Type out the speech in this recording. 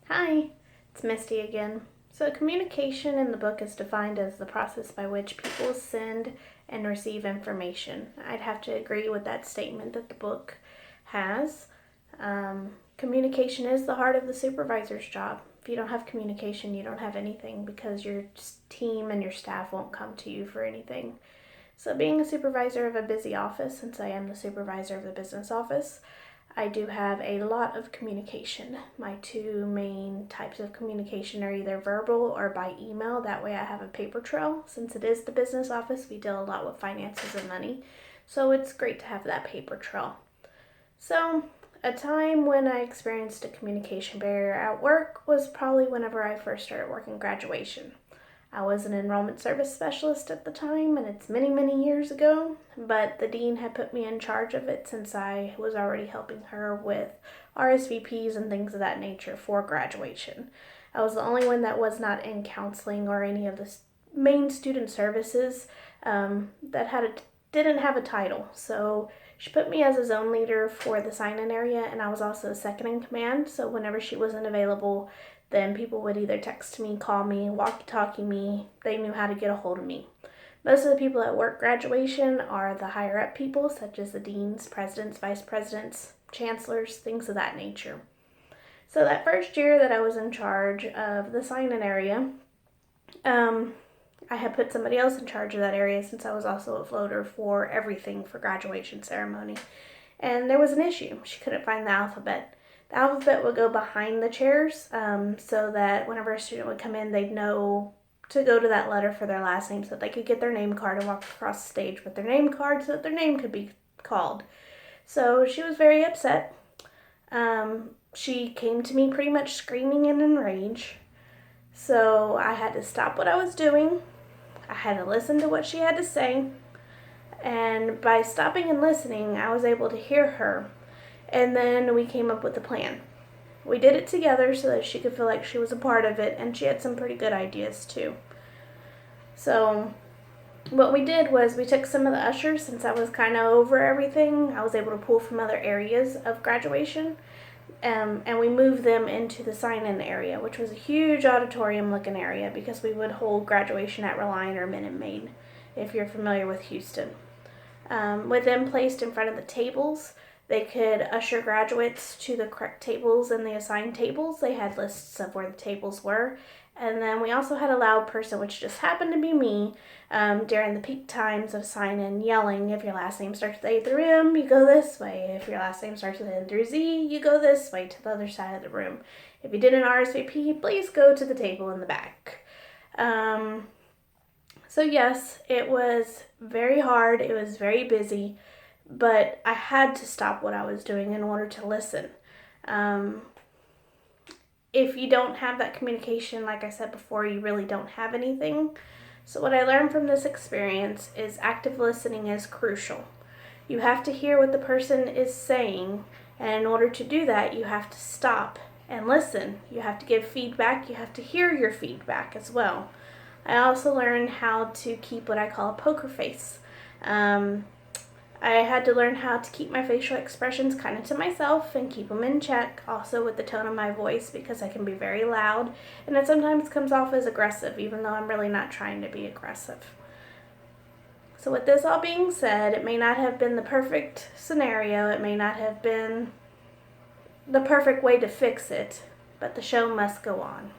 Hi, it's Misty again. So, communication in the book is defined as the process by which people send and receive information. I'd have to agree with that statement that the book has. Communication is the heart of the supervisor's job. If you don't have communication, you don't have anything because your team and your staff won't come to you for anything. So, being a supervisor of a busy office, since I am the supervisor of the business office, I do have a lot of communication. My two main types of communication are either verbal or by email. That way I have a paper trail. Since it is the business office, we deal a lot with finances and money. So it's great to have that paper trail. So a time when I experienced a communication barrier at work was probably whenever I first started working graduation. I was an enrollment service specialist at the time, and it's many, many years ago, but the dean had put me in charge of it since I was already helping her with RSVPs and things of that nature for graduation. I was the only one that was not in counseling or any of the main student services didn't have a title. So she put me as a zone leader for the sign-in area, and I was also a second in command. So whenever she wasn't available, then people would either text me, call me, walkie-talkie me. They knew how to get a hold of me. Most of the people at work graduation are the higher up people, such as the deans, presidents, vice presidents, chancellors, things of that nature. So that first year that I was in charge of the sign-in area, I had put somebody else in charge of that area since I was also a floater for everything for graduation ceremony. And there was an issue. She couldn't find the alphabet. The alphabet would go behind the chairs so that whenever a student would come in, they'd know to go to that letter for their last name so that they could get their name card and walk across the stage with their name card so that their name could be called. So she was very upset. She came to me pretty much screaming and in rage. So I had to stop what I was doing. I had to listen to what she had to say. And by stopping and listening, I was able to hear her. And then we came up with a plan. We did it together so that she could feel like she was a part of it, and she had some pretty good ideas too. So what we did was we took some of the ushers, since I was kind of over everything. I was able to pull from other areas of graduation, and we moved them into the sign-in area, which was a huge auditorium-looking area because we would hold graduation at Reliant or Minute Maid, if you're familiar with Houston. With them placed in front of the tables, they could usher graduates to the correct tables and the assigned tables. They had lists of where the tables were. And then we also had a loud person, which just happened to be me, during the peak times of sign-in, yelling, if your last name starts with A through M, you go this way. If your last name starts with N through Z, you go this way to the other side of the room. If you did an RSVP, please go to the table in the back. So yes, it was very hard. It was very busy. But I had to stop what I was doing in order to listen. If you don't have that communication, like I said before, you really don't have anything. So what I learned from this experience is active listening is crucial. You have to hear what the person is saying, and in order to do that, you have to stop and listen. You have to give feedback. You have to hear your feedback as well. I also learned how to keep what I call a poker face. I had to learn how to keep my facial expressions kind of to myself and keep them in check, also with the tone of my voice, because I can be very loud and it sometimes comes off as aggressive, even though I'm really not trying to be aggressive. So with this all being said, it may not have been the perfect scenario, it may not have been the perfect way to fix it, but the show must go on.